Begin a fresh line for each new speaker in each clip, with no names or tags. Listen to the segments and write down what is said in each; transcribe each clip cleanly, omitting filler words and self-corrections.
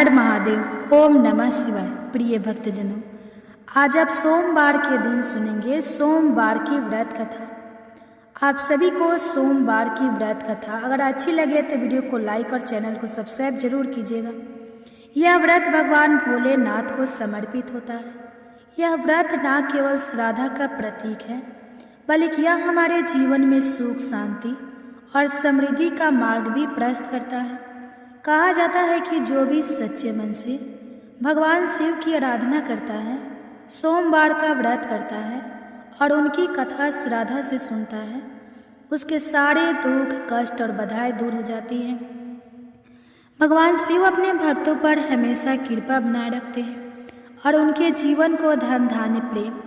हर महादेव। ओम नमः शिवाय। प्रिय भक्तजनों, आज आप सोमवार के दिन सुनेंगे सोमवार की व्रत कथा। आप सभी को सोमवार की व्रत कथा अगर अच्छी लगे तो वीडियो को लाइक और चैनल को सब्सक्राइब जरूर कीजिएगा। यह व्रत भगवान भोलेनाथ को समर्पित होता है। यह व्रत न केवल श्राद्ध का प्रतीक है, बल्कि यह हमारे जीवन में सुख, शांति और समृद्धि का मार्ग भी प्रशस्त करता है। कहा जाता है कि जो भी सच्चे मन से भगवान शिव की आराधना करता है, सोमवार का व्रत करता है और उनकी कथा श्रद्धा से सुनता है, उसके सारे दुख, कष्ट और बाधाएं दूर हो जाती हैं। भगवान शिव अपने भक्तों पर हमेशा कृपा बनाए रखते हैं और उनके जीवन को धन, धान्य, प्रेम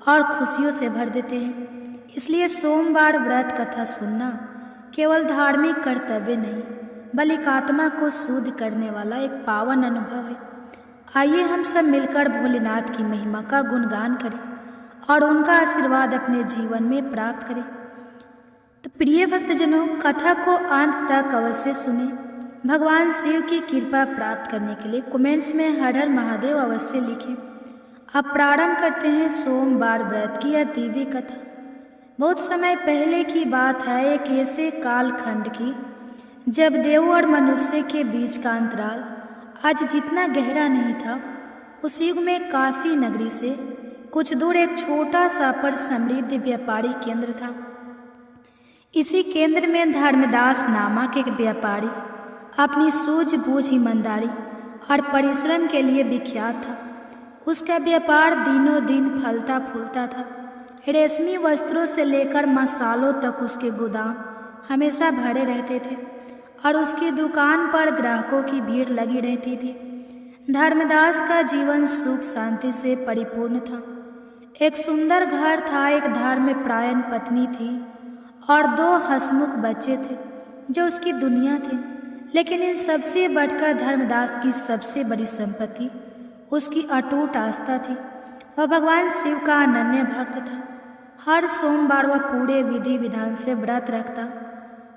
और खुशियों से भर देते हैं। इसलिए सोमवार व्रत कथा सुनना केवल धार्मिक कर्तव्य नहीं, बल्कि आत्मा को शुद्ध करने वाला एक पावन अनुभव है। आइए हम सब मिलकर भोलेनाथ की महिमा का गुणगान करें और उनका आशीर्वाद अपने जीवन में प्राप्त करें। तो प्रिय भक्तजनों, कथा को अंत तक अवश्य सुने। भगवान शिव की कृपा प्राप्त करने के लिए कमेंट्स में हर हर महादेव अवश्य लिखें। अब प्रारंभ करते हैं सोमवार व्रत की यह दिव्य कथा। बहुत समय पहले की बात है, एक ऐसे कालखंड की जब देव और मनुष्य के बीच का अंतराल आज जितना गहरा नहीं था। उस युग में काशी नगरी से कुछ दूर एक छोटा सा पर समृद्ध व्यापारी केंद्र था। इसी केंद्र में धर्मदास नामक एक व्यापारी अपनी सूझबूझ, ईमानदारी और परिश्रम के लिए विख्यात था। उसका व्यापार दिनों दिन फलता फूलता था। रेशमी वस्त्रों से लेकर मसालों तक उसके गोदाम हमेशा भरे रहते थे और उसकी दुकान पर ग्राहकों की भीड़ लगी रहती थी। धर्मदास का जीवन सुख शांति से परिपूर्ण था। एक सुंदर घर था, एक धर्मपरायण पत्नी थी और 2 हंसमुख बच्चे थे जो उसकी दुनिया थे। लेकिन इन सबसे बढ़कर धर्मदास की सबसे बड़ी संपत्ति उसकी अटूट आस्था थी। वह भगवान शिव का अनन्य भक्त था। हर सोमवार वह पूरे विधि विधान से व्रत रखता,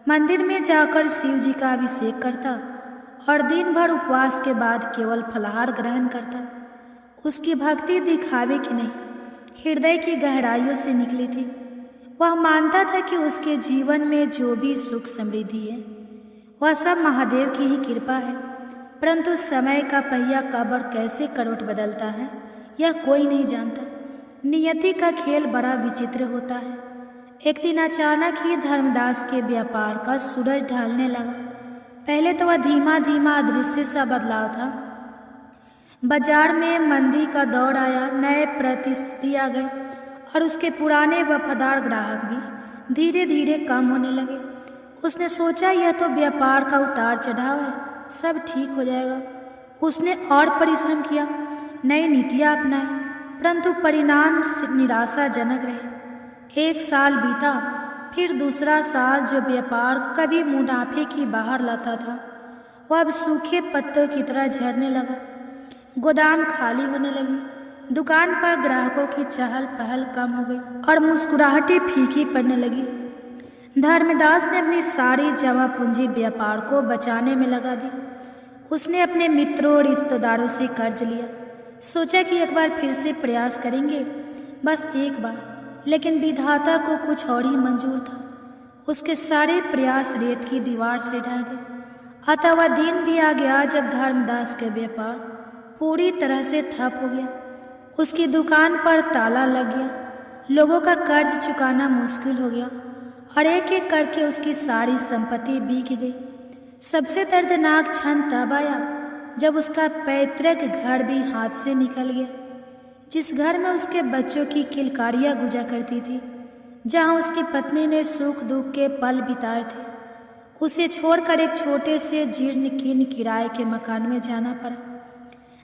मंदिर में जाकर शिव जी का अभिषेक करता और दिन भर उपवास के बाद केवल फलाहार ग्रहण करता। उसकी भक्ति दिखावे की नहीं, हृदय की गहराइयों से निकली थी। वह मानता था कि उसके जीवन में जो भी सुख समृद्धि है वह सब महादेव की ही कृपा है। परंतु समय का पहिया कब और कैसे करवट बदलता है यह कोई नहीं जानता। नियति का खेल बड़ा विचित्र होता है। एक दिन अचानक ही धर्मदास के व्यापार का सूरज ढलने लगा। पहले तो वह धीमा धीमा अदृश्य सा बदलाव था। बाजार में मंदी का दौर आया, नए प्रतिस्पर्धी आ गए और उसके पुराने वफादार ग्राहक भी धीरे धीरे कम होने लगे। उसने सोचा यह तो व्यापार का उतार चढ़ाव है, सब ठीक हो जाएगा। उसने और परिश्रम किया, नई नीतियाँ अपनाई, परंतु परिणाम निराशाजनक रहे। 1 साल बीता, फिर दूसरा साल। जो व्यापार कभी मुनाफे की बाहर लाता था वह अब सूखे पत्तों की तरह झड़ने लगा। गोदाम खाली होने लगी, दुकान पर ग्राहकों की चहल पहल कम हो गई और मुस्कुराहटें फीकी पड़ने लगी। धर्मदास ने अपनी सारी जमा पूंजी व्यापार को बचाने में लगा दी। उसने अपने मित्रों और रिश्तेदारों से कर्ज लिया। सोचा कि एक बार फिर से प्रयास करेंगे, बस एक बार। लेकिन विधाता को कुछ और ही मंजूर था। उसके सारे प्रयास रेत की दीवार से ढह गए। अतः वह दिन भी आ गया जब धर्मदास का व्यापार पूरी तरह से ठप हो गया। उसकी दुकान पर ताला लग गया, लोगों का कर्ज चुकाना मुश्किल हो गया और एक एक करके उसकी सारी संपत्ति बिक गई। सबसे दर्दनाक क्षण तब आया जब उसका पैतृक घर भी हाथ से निकल गया, जिस घर में उसके बच्चों की किलकारियाँ गुजरा करती थी, जहाँ उसकी पत्नी ने सुख दुख के पल बिताए थे। उसे छोड़कर एक छोटे से जीर्ण कीर्ण किराए के मकान में जाना पड़ा।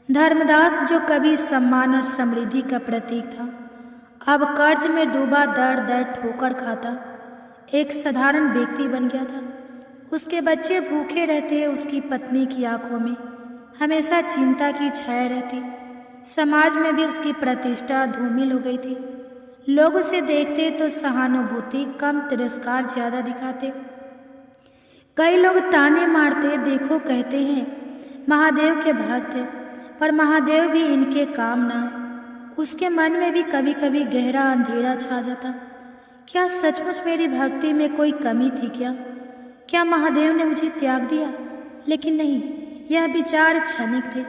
धर्मदास, जो कभी सम्मान और समृद्धि का प्रतीक था, अब कर्ज में डूबा दर दर ठोकर खाता एक साधारण व्यक्ति बन गया था। उसके बच्चे भूखे रहते, उसकी पत्नी की आंखों में हमेशा चिंता की छाया रहती। समाज में भी उसकी प्रतिष्ठा धूमिल हो गई थी। लोग उसे देखते तो सहानुभूति कम, तिरस्कार ज़्यादा दिखाते। कई लोग ताने मारते, देखो कहते हैं महादेव के भक्त हैं, पर महादेव भी इनके काम ना है। उसके मन में भी कभी कभी गहरा अंधेरा छा जाता। क्या सचमुच मेरी भक्ति में कोई कमी थी क्या महादेव ने मुझे त्याग दिया? लेकिन नहीं, यह विचार क्षणिक थे।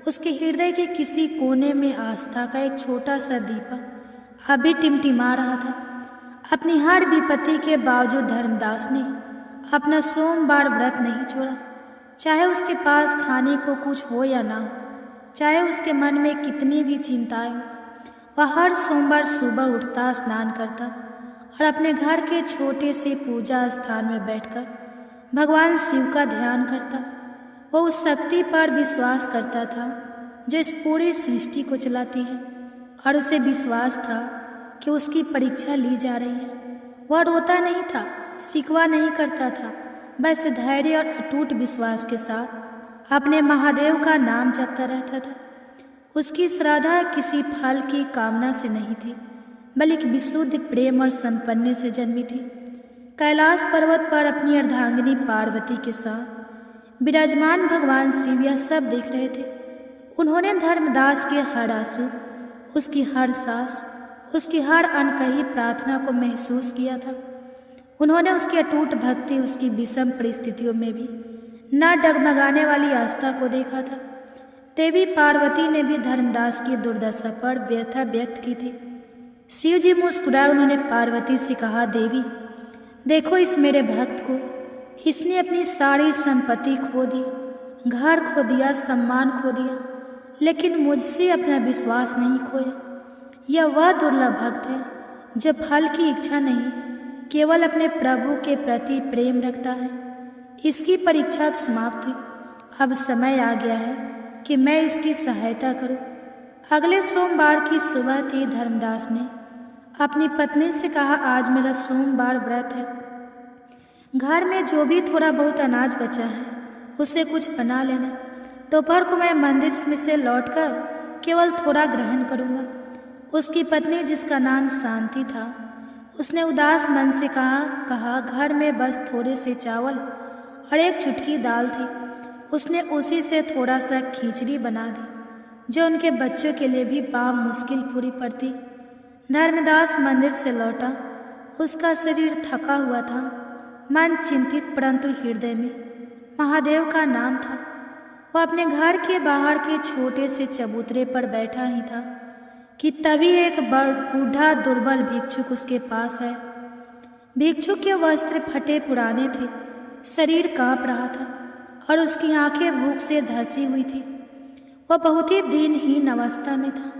उसके हृदय के किसी कोने में आस्था का एक छोटा सा दीपक अभी टिमटिमा रहा था। अपनी हर विपत्ति के बावजूद धर्मदास ने अपना सोमवार व्रत नहीं छोड़ा। चाहे उसके पास खाने को कुछ हो या ना हो, चाहे उसके मन में कितनी भी चिंताएं हो, वह हर सोमवार सुबह उठता, स्नान करता और अपने घर के छोटे से पूजा स्थान में बैठकर भगवान शिव का ध्यान करता। वह उस शक्ति पर विश्वास करता था जो इस पूरी सृष्टि को चलाती है, और उसे विश्वास था कि उसकी परीक्षा ली जा रही है। वह रोता नहीं था, शिकवा नहीं करता था, बस धैर्य और अटूट विश्वास के साथ अपने महादेव का नाम जपता रहता था। उसकी श्रद्धा किसी फल की कामना से नहीं थी, बल्कि विशुद्ध प्रेम और संपन्न से जन्मी थी। कैलाश पर्वत पर अपनी अर्धांगिनी पार्वती के साथ विराजमान भगवान शिव यह सब देख रहे थे। उन्होंने धर्मदास के हर आंसू, उसकी हर सांस, उसकी हर अनकही प्रार्थना को महसूस किया था। उन्होंने उसकी अटूट भक्ति, उसकी विषम परिस्थितियों में भी न डगमगाने वाली आस्था को देखा था। देवी पार्वती ने भी धर्मदास की दुर्दशा पर व्यथा व्यक्त की थी। शिव जी मुस्कुराए। उन्होंने पार्वती से कहा, देवी देखो इस मेरे भक्त को, इसने अपनी सारी संपत्ति खो दी, घर खो दिया, सम्मान खो दिया, लेकिन मुझसे अपना विश्वास नहीं खोया। यह वह दुर्लभ भक्त है जो फल की इच्छा नहीं, केवल अपने प्रभु के प्रति प्रेम रखता है। इसकी परीक्षा अब समाप्त हुई। अब समय आ गया है कि मैं इसकी सहायता करूं। अगले सोमवार की सुबह थी। धर्मदास ने अपनी पत्नी से कहा, आज मेरा सोमवार व्रत है। घर में जो भी थोड़ा बहुत अनाज बचा है उसे कुछ बना लेना। दोपहर को मैं मंदिर में से लौटकर केवल थोड़ा ग्रहण करूंगा। उसकी पत्नी, जिसका नाम शांति था, उसने उदास मन से कहा घर में बस थोड़े से चावल और एक चुटकी दाल थी। उसने उसी से थोड़ा सा खिचड़ी बना दी जो उनके बच्चों के लिए भी बाम मुश्किल पूरी पड़ती। धर्मदास मंदिर से लौटा। उसका शरीर थका हुआ था, मन चिंतित, परंतु हृदय में महादेव का नाम था। वह अपने घर के बाहर के छोटे से चबूतरे पर बैठा ही था कि तभी एक बूढ़ा दुर्बल भिक्षुक उसके पास आया। भिक्षुक के वस्त्र फटे पुराने थे, शरीर कांप रहा था और उसकी आंखें भूख से धंसी हुई थी। वह बहुत ही दीनहीन अवस्था में था।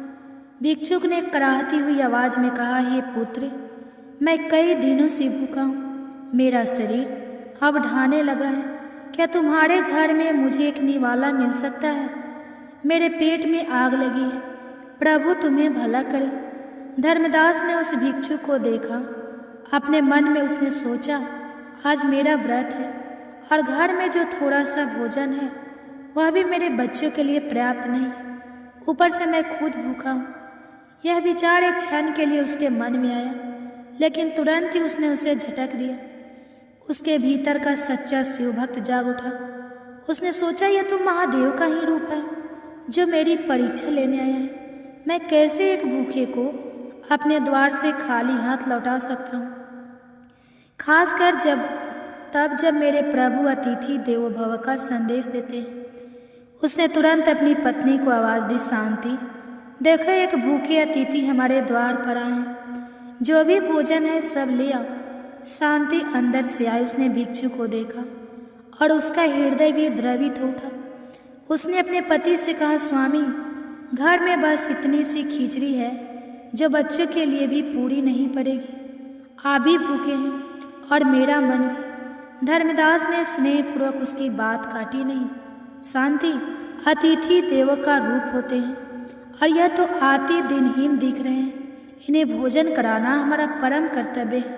भिक्षुक ने कराहती हुई आवाज में कहा, हे पुत्र, मैं कई दिनों से भूखा हूँ। मेरा शरीर अब ढाने लगा है। क्या तुम्हारे घर में मुझे एक निवाला मिल सकता है? मेरे पेट में आग लगी है। प्रभु तुम्हें भला करे। धर्मदास ने उस भिक्षुक को देखा। अपने मन में उसने सोचा, आज मेरा व्रत है और घर में जो थोड़ा सा भोजन है वह भी मेरे बच्चों के लिए पर्याप्त नहीं है। ऊपर से मैं खुद भूखा हूँ। यह विचार एक क्षण के लिए उसके मन में आया, लेकिन तुरंत ही उसने उसे झटक दिया। उसके भीतर का सच्चा शिव भक्त जाग उठा। उसने सोचा, यह तो महादेव का ही रूप है जो मेरी परीक्षा लेने आया है। मैं कैसे एक भूखे को अपने द्वार से खाली हाथ लौटा सकता हूँ, खासकर जब मेरे प्रभु अतिथि देवो भव का संदेश देते हैं। उसने तुरंत अपनी पत्नी को आवाज़ दी, शांति देखो, एक भूखे अतिथि हमारे द्वार पर आए हैं। जो भी भोजन है सब ले आओ। शांति अंदर से आई। उसने भिक्षु को देखा और उसका हृदय भी द्रवित हो उठा। उसने अपने पति से कहा, स्वामी, घर में बस इतनी सी खिचड़ी है जो बच्चों के लिए भी पूरी नहीं पड़ेगी। आप भी भूखे हैं और मेरा मन भी। धर्मदास ने स्नेहपूर्वक उसकी बात काटी नहीं। शांति, अतिथि देव का रूप होते हैं और यह तो आते दिनहीन दिख रहे हैं। इन्हें भोजन कराना हमारा परम कर्तव्य है।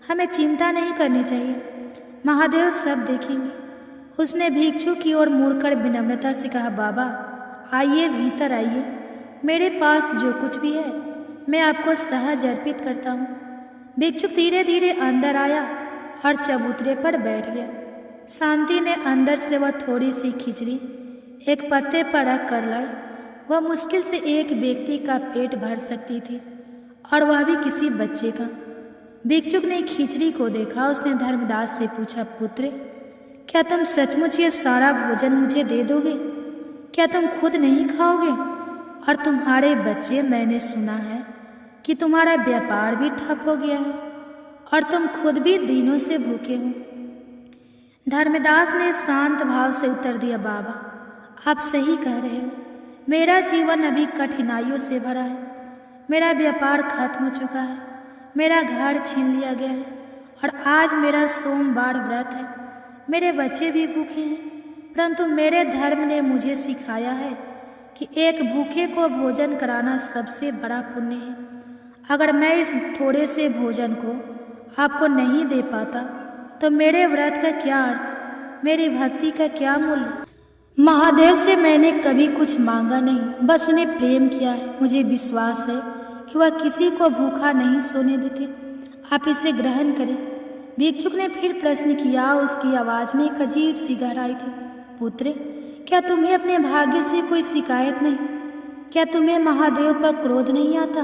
हमें चिंता नहीं करनी चाहिए, महादेव सब देखेंगे। उसने भिक्षु की ओर मुड़कर विनम्रता से कहा, बाबा आइए, भीतर आइए। मेरे पास जो कुछ भी है मैं आपको सहज अर्पित करता हूँ। भिक्षुक धीरे धीरे अंदर आया और चबूतरे पर बैठ गया। शांति ने अंदर से वह थोड़ी सी खिचड़ी एक पत्ते पर रख कर लाई। वह मुश्किल से एक व्यक्ति का पेट भर सकती थी, और वह भी किसी बच्चे का। भिक्षुक ने खिचड़ी को देखा। उसने धर्मदास से पूछा, पुत्र, क्या तुम सचमुच ये सारा भोजन मुझे दे दोगे? क्या तुम खुद नहीं खाओगे? और तुम्हारे बच्चे, मैंने सुना है कि तुम्हारा व्यापार भी ठप हो गया है और तुम खुद भी दिनों से भूखे हो। धर्मदास ने शांत भाव से उत्तर दिया, बाबा, आप सही कह रहे हो। मेरा जीवन अभी कठिनाइयों से भरा है। मेरा व्यापार खत्म हो चुका है, मेरा घर छीन लिया गया है, और आज मेरा सोमवार व्रत है। मेरे बच्चे भी भूखे हैं, परंतु मेरे धर्म ने मुझे सिखाया है कि एक भूखे को भोजन कराना सबसे बड़ा पुण्य है। अगर मैं इस थोड़े से भोजन को आपको नहीं दे पाता तो मेरे व्रत का क्या अर्थ, मेरी भक्ति का क्या मूल्य? महादेव से मैंने कभी कुछ मांगा नहीं, बस उन्हें प्रेम किया है। मुझे विश्वास है कि वह किसी को भूखा नहीं सोने देते। आप इसे ग्रहण करें। भिक्षुक ने फिर प्रश्न किया। उसकी आवाज़ में एक अजीब सी गहराई थी। पुत्र, क्या तुम्हें अपने भाग्य से कोई शिकायत नहीं? क्या तुम्हें महादेव पर क्रोध नहीं आता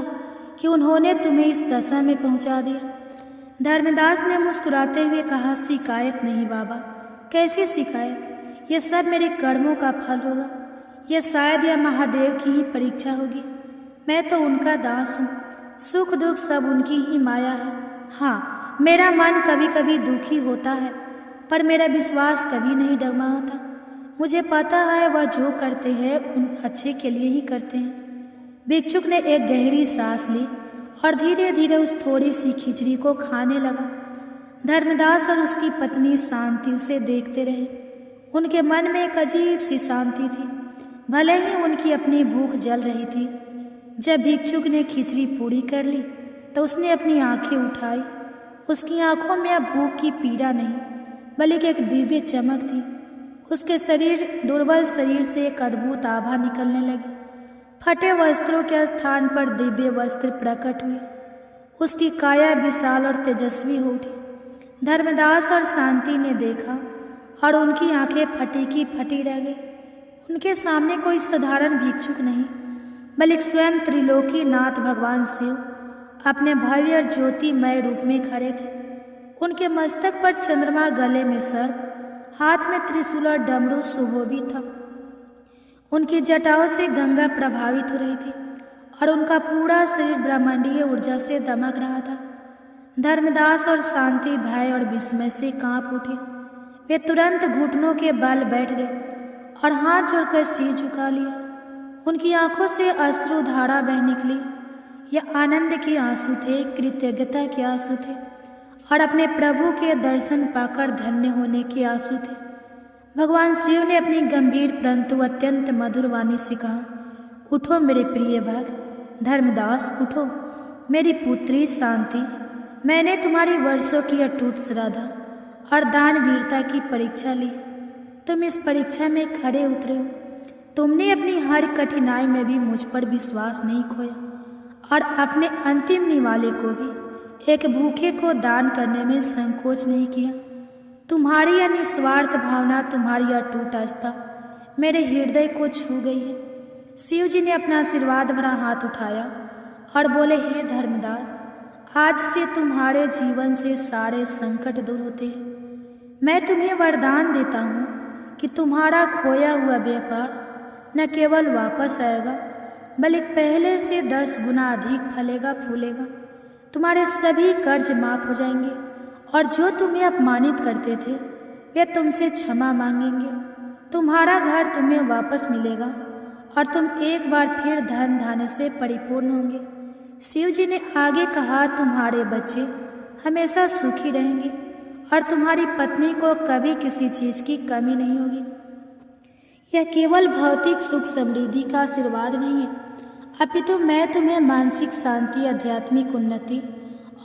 कि उन्होंने तुम्हें इस दशा में पहुंचा दिया? धर्मदास ने मुस्कुराते हुए कहा, शिकायत नहीं बाबा, कैसी शिकायत? यह सब मेरे कर्मों का फल होगा। यह शायद यह महादेव की ही परीक्षा होगी। मैं तो उनका दास हूँ, सुख दुख सब उनकी ही माया है। हाँ, मेरा मन कभी कभी दुखी होता है, पर मेरा विश्वास कभी नहीं डगमगाता। मुझे पता है वह जो करते हैं उन अच्छे के लिए ही करते हैं। भिक्षुक ने एक गहरी सांस ली और धीरे धीरे उस थोड़ी सी खिचड़ी को खाने लगा। धर्मदास और उसकी पत्नी शांति उसे देखते रहे। उनके मन में एक अजीब सी शांति थी, भले ही उनकी अपनी भूख जल रही थी। जब भिक्षुक ने खिचड़ी पूरी कर ली तो उसने अपनी आंखें उठाई। उसकी आंखों में अब भूख की पीड़ा नहीं, बल्कि एक दिव्य चमक थी। उसके दुर्बल शरीर से एक अद्भुत आभा निकलने लगी। फटे वस्त्रों के स्थान पर दिव्य वस्त्र प्रकट हुए। उसकी काया विशाल और तेजस्वी हो उठी। धर्मदास और शांति ने देखा और उनकी आंखें फटी की फटी रह गई। उनके सामने कोई साधारण भिक्षुक नहीं, बल्कि स्वयं त्रिलोकी नाथ भगवान शिव अपने भव्य और ज्योतिमय रूप में खड़े थे। उनके मस्तक पर चंद्रमा, गले में सर्प, हाथ में त्रिशूल और डमरू सुशोभित था। उनकी जटाओं से गंगा प्रभावित हो रही थी और उनका पूरा शरीर ब्रह्मांडीय ऊर्जा से दमक रहा था। धर्मदास और शांति भय और विस्मय से कांप उठे। वे तुरंत घुटनों के बल बैठ गए और हाथ जोड़कर सिर झुका लिया। उनकी आंखों से अश्रुधारा बह निकली। यह आनंद के आंसू थे, कृतज्ञता के आंसू थे और अपने प्रभु के दर्शन पाकर धन्य होने के आंसू थे। भगवान शिव ने अपनी गंभीर परंतु अत्यंत मधुर वाणी से कहा, उठो मेरे प्रिय भक्त धर्मदास, उठो। मेरी पुत्री शांति, मैंने तुम्हारी वर्षों की अटूट श्रद्धा और दान वीरता की परीक्षा ली। तुम इस परीक्षा में खड़े उतरे हो। तुमने अपनी हर कठिनाई में भी मुझ पर विश्वास नहीं खोया और अपने अंतिम निवाले को भी, एक भूखे को दान करने में संकोच नहीं किया। तुम्हारी यह निस्वार्थ भावना, तुम्हारी अटूट आस्था मेरे हृदय को छू गई है। शिव जी ने अपना आशीर्वाद भरा हाथ उठाया और बोले, हे धर्मदास, आज से तुम्हारे जीवन से सारे संकट दूर होते हैं। मैं तुम्हें वरदान देता हूँ कि तुम्हारा खोया हुआ व्यापार न केवल वापस आएगा, बल्कि पहले से 10 गुना अधिक फलेगा फूलेगा। तुम्हारे सभी कर्ज माफ हो जाएंगे और जो तुम्हें अपमानित करते थे वे तुमसे क्षमा मांगेंगे। तुम्हारा घर तुम्हें वापस मिलेगा और तुम एक बार फिर धन धान्य से परिपूर्ण होंगे। शिव जी ने आगे कहा, तुम्हारे बच्चे हमेशा सुखी रहेंगे और तुम्हारी पत्नी को कभी किसी चीज़ की कमी नहीं होगी। यह केवल भौतिक सुख समृद्धि का आशीर्वाद नहीं है, अपितु मैं तुम्हें मानसिक शांति, आध्यात्मिक उन्नति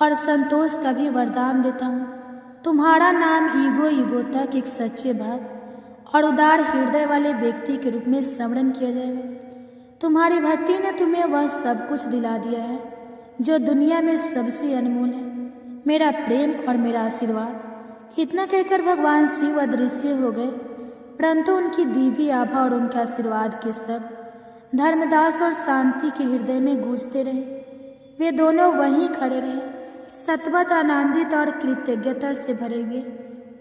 और संतोष का भी वरदान देता हूँ। तुम्हारा नाम ईगो ईगो तक एक सच्चे भक्त और उदार हृदय वाले व्यक्ति के रूप में स्मरण किया जाएगा। तुम्हारी भक्ति ने तुम्हें वह सब कुछ दिला दिया है जो दुनिया में सबसे अनमोल है, मेरा प्रेम और मेरा आशीर्वाद। इतना कहकर भगवान शिव अदृश्य हो गए। परंतु उनकी दिव्य आभा और उनके आशीर्वाद के शब्द धर्मदास और शांति के हृदय में गूंजते रहे। वे दोनों वहीं खड़े रहे, सतवत आनंदित और कृतज्ञता से भरे हुए।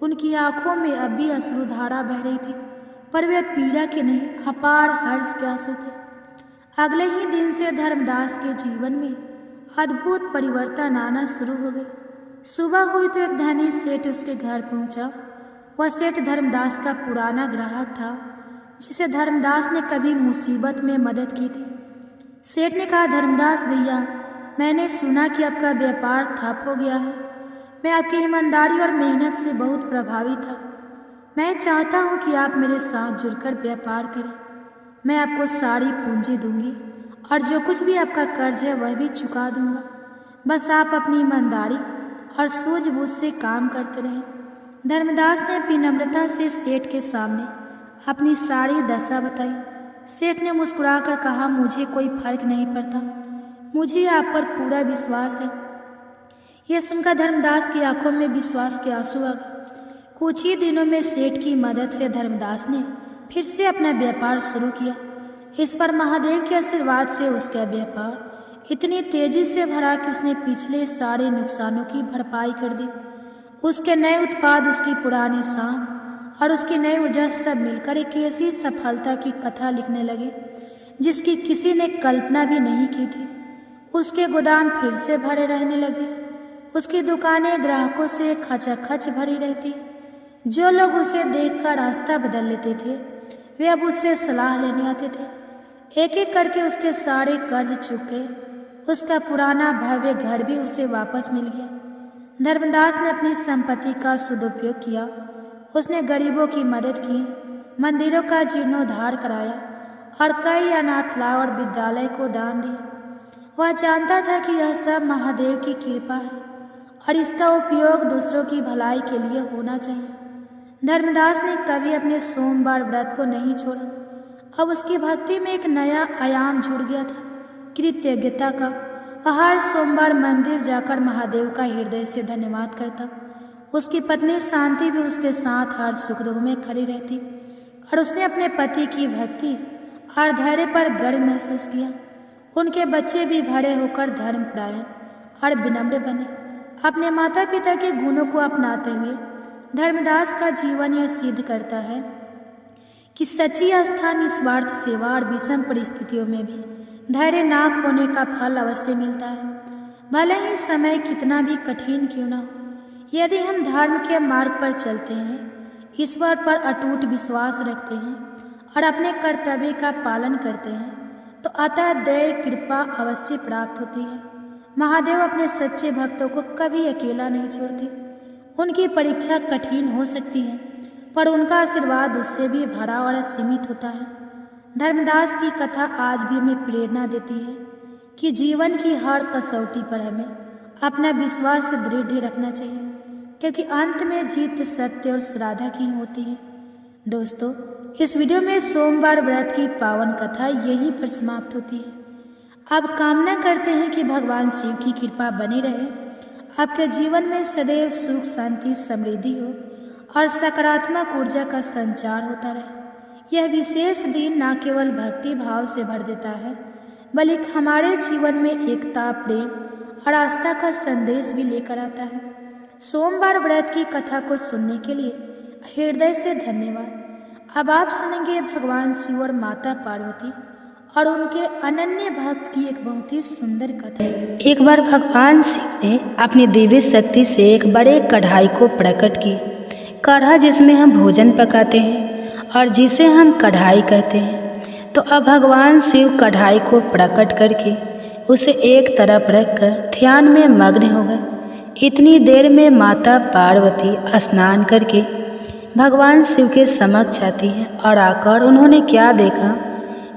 उनकी आंखों में अब भी अश्रुधारा बह रही थी, पर वे पीड़ा के नहीं, अपार हर्ष के आंसू थे। अगले ही दिन से धर्मदास के जीवन में अद्भुत परिवर्तन आना शुरू हो गए। सुबह हुई तो एक धनी सेठ उसके घर पहुंचा। वह सेठ धर्मदास का पुराना ग्राहक था, जिसे धर्मदास ने कभी मुसीबत में मदद की थी। सेठ ने कहा, धर्मदास भैया, मैंने सुना कि आपका व्यापार ठप हो गया है। मैं आपकी ईमानदारी और मेहनत से बहुत प्रभावित था। मैं चाहता हूं कि आप मेरे साथ जुड़कर व्यापार करें। मैं आपको सारी पूंजी दूंगी और जो कुछ भी आपका कर्ज है वह भी चुका दूंगा। बस आप अपनी ईमानदारी और सूझबूझ से काम करते रहें। धर्मदास ने विनम्रता से सेठ के सामने अपनी सारी दशा बताई। सेठ ने मुस्कुराकर कहा, मुझे कोई फर्क नहीं पड़ता, मुझे आप पर पूरा विश्वास है। यह सुनकर धर्मदास की आंखों में विश्वास के आंसू आ गए। कुछ ही दिनों में सेठ की मदद से धर्मदास ने फिर से अपना व्यापार शुरू किया। इस पर महादेव के आशीर्वाद से उसका व्यापार इतनी तेजी से बढ़ा कि उसने पिछले सारे नुकसानों की भरपाई कर दी। उसके नए उत्पाद, उसकी पुरानी साख और उसकी नई ऊर्जा सब मिलकर एक ऐसी सफलता की कथा लिखने लगे जिसकी किसी ने कल्पना भी नहीं की थी। उसके गोदाम फिर से भरे रहने लगे। उसकी दुकानें ग्राहकों से खचाखच भरी रहती। जो लोग उसे देखकर रास्ता बदल लेते थे, वे अब उससे सलाह लेने आते थे। एक एक करके उसके सारे कर्ज चुके। उसका पुराना भव्य घर भी उसे वापस मिल गया। धर्मदास ने अपनी संपत्ति का सदुपयोग किया। उसने गरीबों की मदद की, मंदिरों का जीर्णोद्धार कराया और कई अनाथालय और विद्यालय को दान दिया। वह जानता था कि यह सब महादेव की कृपा है और इसका उपयोग दूसरों की भलाई के लिए होना चाहिए। धर्मदास ने कभी अपने सोमवार व्रत को नहीं छोड़ा। अब उसकी भक्ति में एक नया आयाम जुड़ गया था, कृतज्ञता का। वह हर सोमवार मंदिर जाकर महादेव का हृदय से धन्यवाद करता। उसकी पत्नी शांति भी उसके साथ हर सुख दुख में खड़ी रहती और उसने अपने पति की भक्ति और धैर्य पर गर्व महसूस किया। उनके बच्चे भी बड़े होकर धर्मपरायण और विनम्र बने। अपने माता पिता के गुणों को अपनाते हुए धर्मदास का जीवन यह सिद्ध करता है कि सच्ची आस्था, निस्वार्थ सेवा और विषम परिस्थितियों में भी धैर्य ना खोने का फल अवश्य मिलता है। भले ही समय कितना भी कठिन क्यों न हो, यदि हम धर्म के मार्ग पर चलते हैं, ईश्वर पर अटूट विश्वास रखते हैं और अपने कर्तव्य का पालन करते हैं, तो अतः दया कृपा अवश्य प्राप्त होती है। महादेव अपने सच्चे भक्तों को कभी अकेला नहीं छोड़ते। उनकी परीक्षा कठिन हो सकती है, पर उनका आशीर्वाद उससे भी भरा और असीमित होता है। धर्मदास की कथा आज भी हमें प्रेरणा देती है कि जीवन की हर कसौटी पर हमें अपना विश्वास दृढ़ रखना चाहिए, क्योंकि अंत में जीत सत्य और श्रद्धा की होती है। दोस्तों, इस वीडियो में सोमवार व्रत की पावन कथा यहीं पर समाप्त होती है। अब कामना करते हैं कि भगवान शिव की कृपा बनी रहे, आपके जीवन में सदैव सुख, शांति, समृद्धि हो और सकारात्मक ऊर्जा का संचार होता रहे। यह विशेष दिन न केवल भक्ति भाव से भर देता है, बल्कि हमारे जीवन में एकता, प्रेम और आस्था का संदेश भी लेकर आता है। सोमवार व्रत की कथा को सुनने के लिए हृदय से धन्यवाद। अब आप सुनेंगे भगवान शिव और माता पार्वती और उनके अनन्य भक्त की एक बहुत ही सुंदर कथा।
एक बार भगवान शिव ने अपनी दिव्य शक्ति से एक बड़े कढ़ाई को प्रकट की। कढ़ा जिसमें हम भोजन पकाते हैं और जिसे हम कढ़ाई कहते हैं। तो अब भगवान शिव कढ़ाई को प्रकट करके उसे एक तरफ रखकर ध्यान में मग्न हो गए। इतनी देर में माता पार्वती स्नान करके भगवान शिव के समक्ष आती हैं और आकर उन्होंने क्या देखा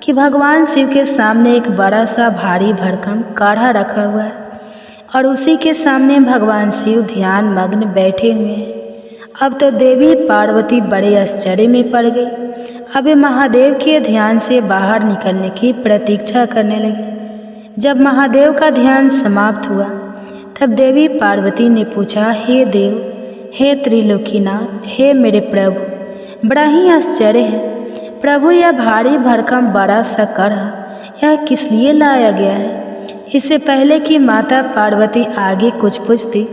कि भगवान शिव के सामने एक बड़ा सा भारी भरकम काढ़ा रखा हुआ है और उसी के सामने भगवान शिव ध्यान मग्न बैठे हुए हैं। अब तो देवी पार्वती बड़े आश्चर्य में पड़ गई। अब वे महादेव के ध्यान से बाहर निकलने की प्रतीक्षा करने लगी। जब महादेव का ध्यान समाप्त हुआ तब देवी पार्वती ने पूछा, हे देव, हे त्रिलोकीनाथ, हे मेरे प्रभु, बड़ा ही आश्चर्य है प्रभु, यह भारी भरकम बड़ा सा कड़ा यह किस लिए लाया गया है? इससे पहले कि माता पार्वती आगे कुछ पूछती,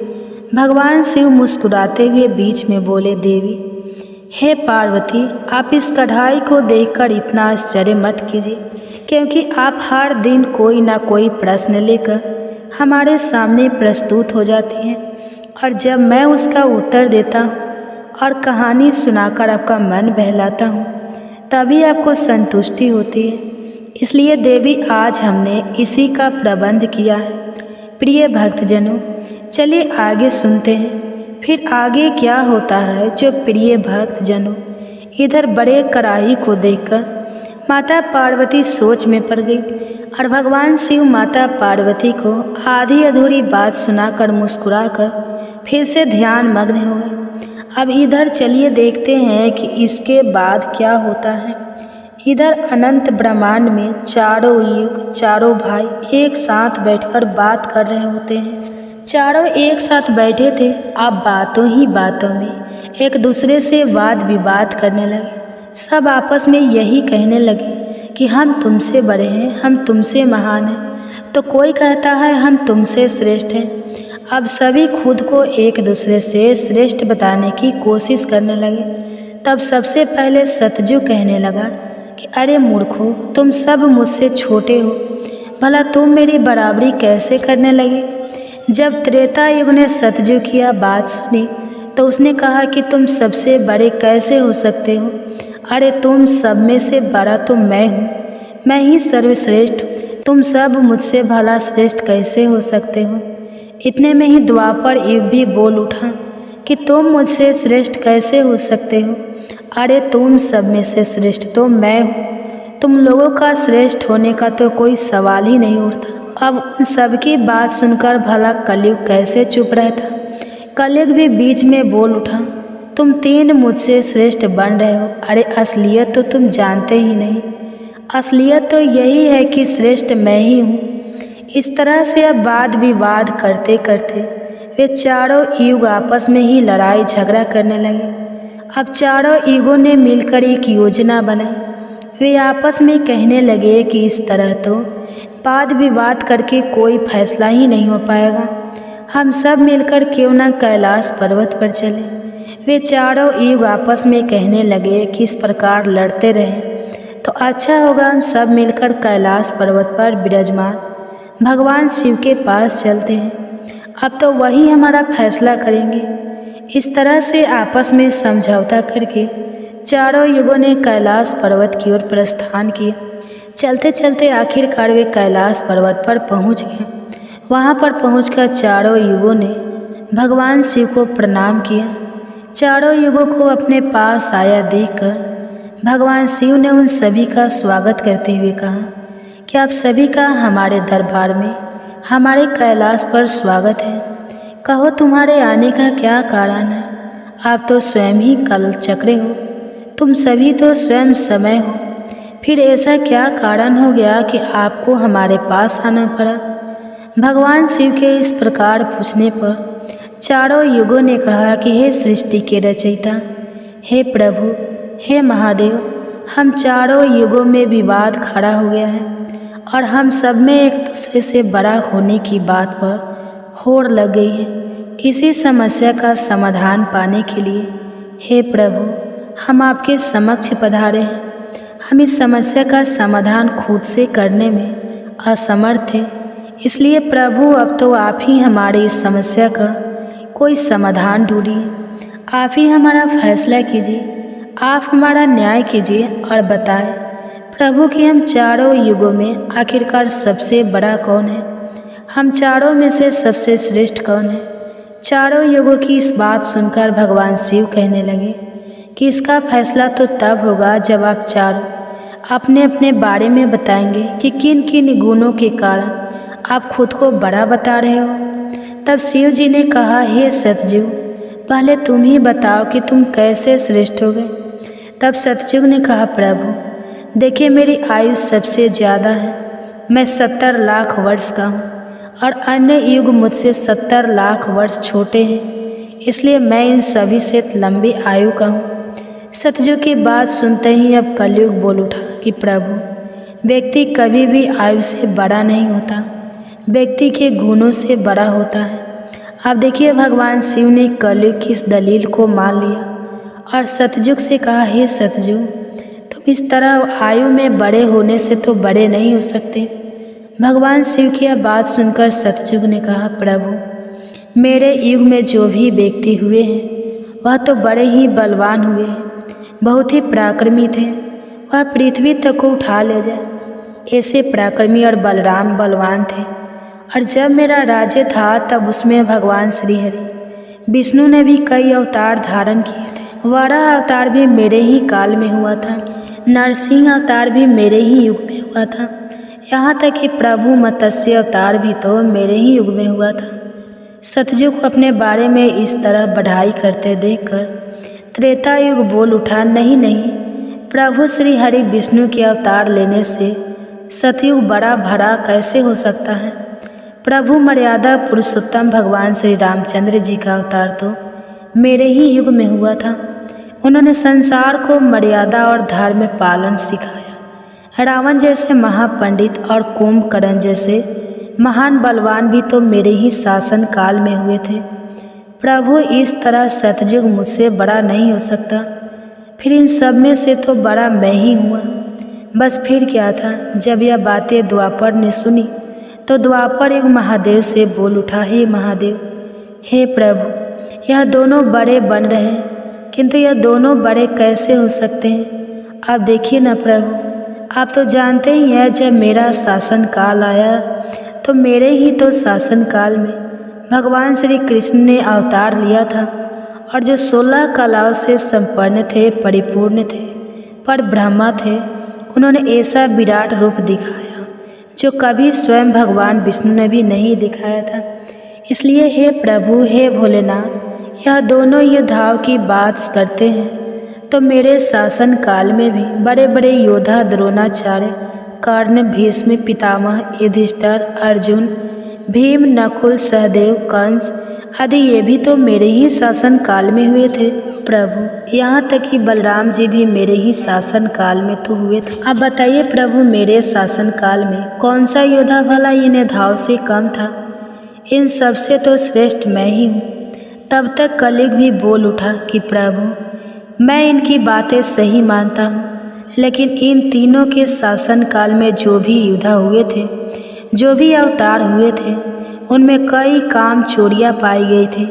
भगवान शिव मुस्कुराते हुए बीच में बोले, देवी हे पार्वती, आप इस कढ़ाई को देखकर इतना आश्चर्य मत कीजिए, क्योंकि आप हर दिन कोई ना कोई प्रश्न लेकर हमारे सामने प्रस्तुत हो जाती हैं, और जब मैं उसका उत्तर देता हूँ और कहानी सुनाकर आपका मन बहलाता हूँ, तभी आपको संतुष्टि होती है। इसलिए देवी, आज हमने इसी का प्रबंध किया है। प्रिय भक्तजनों, चलिए आगे सुनते हैं फिर आगे क्या होता है। जो प्रिय भक्तजनों, इधर बड़े कढ़ाई को देखकर माता पार्वती सोच में पड़ गई और भगवान शिव माता पार्वती को आधी अधूरी बात सुनाकर मुस्कुराकर फिर से ध्यान मग्न हो गए। अब इधर चलिए देखते हैं कि इसके बाद क्या होता है। इधर अनंत ब्रह्मांड में चारों युग, चारों भाई एक साथ बैठकर बात कर रहे होते हैं। चारों एक साथ बैठे थे। अब बातों ही बातों में एक दूसरे से वाद विवाद करने लगे। सब आपस में यही कहने लगे कि हम तुमसे बड़े हैं, हम तुमसे महान हैं। तो कोई कहता है हम तुमसे श्रेष्ठ हैं। अब सभी खुद को एक दूसरे से श्रेष्ठ बताने की कोशिश करने लगे। तब सबसे पहले सतजु कहने लगा कि अरे मूर्खों, तुम सब मुझसे छोटे हो, भला तुम मेरी बराबरी कैसे करने लगे? जब त्रेता युग ने सतजु की यह बात सुनी तो उसने कहा कि तुम सबसे बड़े कैसे हो सकते हो? अरे तुम सब में से बड़ा तो मैं हूँ, मैं ही सर्वश्रेष्ठ हूँ। तुम सब मुझसे भला श्रेष्ठ कैसे हो सकते हो? इतने में ही द्वापर युग भी बोल उठा कि तुम मुझसे श्रेष्ठ कैसे हो सकते हो? अरे तुम सब में से श्रेष्ठ तो मैं हूँ, तुम लोगों का श्रेष्ठ होने का तो कोई सवाल ही नहीं उठता। अब उन सब की बात सुनकर भला कलयुग कैसे चुप रहता? कलयुग भी बीच में बोल उठा, तुम तीन मुझसे श्रेष्ठ बन रहे हो। अरे असलियत तो तुम जानते ही नहीं, असलियत तो यही है कि श्रेष्ठ मैं ही हूँ। इस तरह से अब वाद विवाद करते करते वे चारों युग आपस में ही लड़ाई झगड़ा करने लगे। अब चारों युगों ने मिलकर एक योजना बनाई। वे आपस में कहने लगे कि इस तरह तो वाद विवाद करके कोई फैसला ही नहीं हो पाएगा। हम सब मिलकर क्यों न कैलाश पर्वत पर चले। वे चारों युग आपस में कहने लगे कि इस प्रकार लड़ते रहें तो अच्छा होगा, हम सब मिलकर कैलाश पर्वत पर विराजमान भगवान शिव के पास चलते हैं। अब तो वही हमारा फैसला करेंगे। इस तरह से आपस में समझौता करके चारों युगों ने कैलाश पर्वत की ओर प्रस्थान किया। चलते चलते आखिरकार वे कैलाश पर्वत पर पहुंच गए। वहां पर पहुंचकर चारों युगों ने भगवान शिव को प्रणाम किया। चारों युगों को अपने पास आया देखकर भगवान शिव ने उन सभी का स्वागत करते हुए कहा कि आप सभी का हमारे दरबार में, हमारे कैलाश पर स्वागत है। कहो तुम्हारे आने का क्या कारण है? आप तो स्वयं ही कालचक्र हो, तुम सभी तो स्वयं समय हो। फिर ऐसा क्या कारण हो गया कि आपको हमारे पास आना पड़ा? भगवान शिव के इस प्रकार पूछने पर चारों युगों ने कहा कि हे सृष्टि के रचयिता, हे प्रभु, हे महादेव, हम चारों युगों में विवाद खड़ा हो गया है और हम सब में एक दूसरे से बड़ा होने की बात पर होड़ लग गई है। इसी समस्या का समाधान पाने के लिए हे प्रभु, हम आपके समक्ष पधारे हैं। हम इस समस्या का समाधान खुद से करने में असमर्थ थे, इसलिए प्रभु अब तो आप ही हमारी इस समस्या का कोई समाधान ढूंढिए। आप ही हमारा फैसला कीजिए, आप हमारा न्याय कीजिए और बताएं प्रभु कि हम चारों युगों में आखिरकार सबसे बड़ा कौन है? हम चारों में से सबसे श्रेष्ठ कौन है? चारों युगों की इस बात सुनकर भगवान शिव कहने लगे कि इसका फैसला तो तब होगा जब आप चारों अपने अपने बारे में बताएंगे कि किन किन गुणों के कारण आप खुद को बड़ा बता रहे हो। तब शिव जी ने कहा, हे सतयुग, पहले तुम ही बताओ कि तुम कैसे श्रेष्ठ हो गए। तब सतयुग ने कहा, प्रभु देखिए, मेरी आयु सबसे ज़्यादा है, मैं 70 लाख वर्ष का हूँ और अन्य युग मुझसे 70 लाख वर्ष छोटे हैं, इसलिए मैं इन सभी से लंबी आयु का हूँ। सतयुग की बात सुनते ही अब कलयुग बोल उठा कि प्रभु, व्यक्ति कभी भी आयु से बड़ा नहीं होता, व्यक्ति के गुणों से बड़ा होता है। अब देखिए, भगवान शिव ने कलयुग की इस दलील को मान लिया और सतयुग से कहा, हे सतयुग, तुम इस तरह आयु में बड़े होने से तो बड़े नहीं हो सकते। भगवान शिव की यह बात सुनकर सतयुग ने कहा, प्रभु, मेरे युग में जो भी व्यक्ति हुए हैं वह तो बड़े ही बलवान हुए हैं, बहुत ही पराक्रमी थे, वह पृथ्वी तक को उठा ले जाए, ऐसे पराक्रमी और बलराम बलवान थे। और जब मेरा राज्य था तब उसमें भगवान श्री हरि विष्णु ने भी कई अवतार धारण किए थे। वराह अवतार भी मेरे ही काल में हुआ था, नरसिंह अवतार भी मेरे ही युग में हुआ था, यहाँ तक कि प्रभु मत्स्य अवतार भी तो मेरे ही युग में हुआ था। सतयुग को अपने बारे में इस तरह बढ़ाई करते देखकर त्रेता युग बोल उठा, नहीं नहीं, प्रभु श्री हरि विष्णु के अवतार लेने से सतयुग बड़ा भरा कैसे हो सकता है। प्रभु मर्यादा पुरुषोत्तम भगवान श्री रामचंद्र जी का अवतार तो मेरे ही युग में हुआ था। उन्होंने संसार को मर्यादा और धर्म पालन सिखाया। रावण जैसे महापंडित और कुंभकर्ण जैसे महान बलवान भी तो मेरे ही शासन काल में हुए थे। प्रभु, इस तरह सतयुग मुझसे बड़ा नहीं हो सकता, फिर इन सब में से तो बड़ा मैं ही हुआ। बस फिर क्या था। जब यह बातें द्वापर ने सुनी तो द्वापर युग महादेव से बोल उठा, हे महादेव, हे प्रभु, यह दोनों बड़े बन रहे हैं, किंतु यह दोनों बड़े कैसे हो सकते हैं। आप देखिए ना प्रभु, आप तो जानते ही हैं, जब मेरा शासन काल आया तो मेरे ही तो शासन काल में भगवान श्री कृष्ण ने अवतार लिया था और जो 16 कलाओं से संपन्न थे, परिपूर्ण थे, पर ब्रह्मा थे, उन्होंने ऐसा विराट रूप दिखाया जो कभी स्वयं भगवान विष्णु ने भी नहीं दिखाया था। इसलिए हे प्रभु, हे भोलेनाथ, यह दोनों युद्धाओं की बात करते हैं तो मेरे शासन काल में भी बड़े बड़े योद्धा द्रोणाचार्य, कर्ण, भीष्म, पितामह, युधिष्ठिर, अर्जुन, भीम, नकुल, सहदेव, कंस आदि ये भी तो मेरे ही शासन काल में हुए थे। प्रभु, यहाँ तक कि बलराम जी भी मेरे ही शासन काल में तो हुए थे। अब बताइए प्रभु, मेरे शासन काल में कौन सा योद्धा भला इन योद्धाओं से कम था। इन सबसे तो श्रेष्ठ मैं ही हूँ। तब तक कलयुग भी बोल उठा कि प्रभु, मैं इनकी बातें सही मानता हूँ, लेकिन इन तीनों के शासन काल में जो भी योद्धा हुए थे, जो भी अवतार हुए थे, उनमें कई काम चोरियाँ पाई गई थी,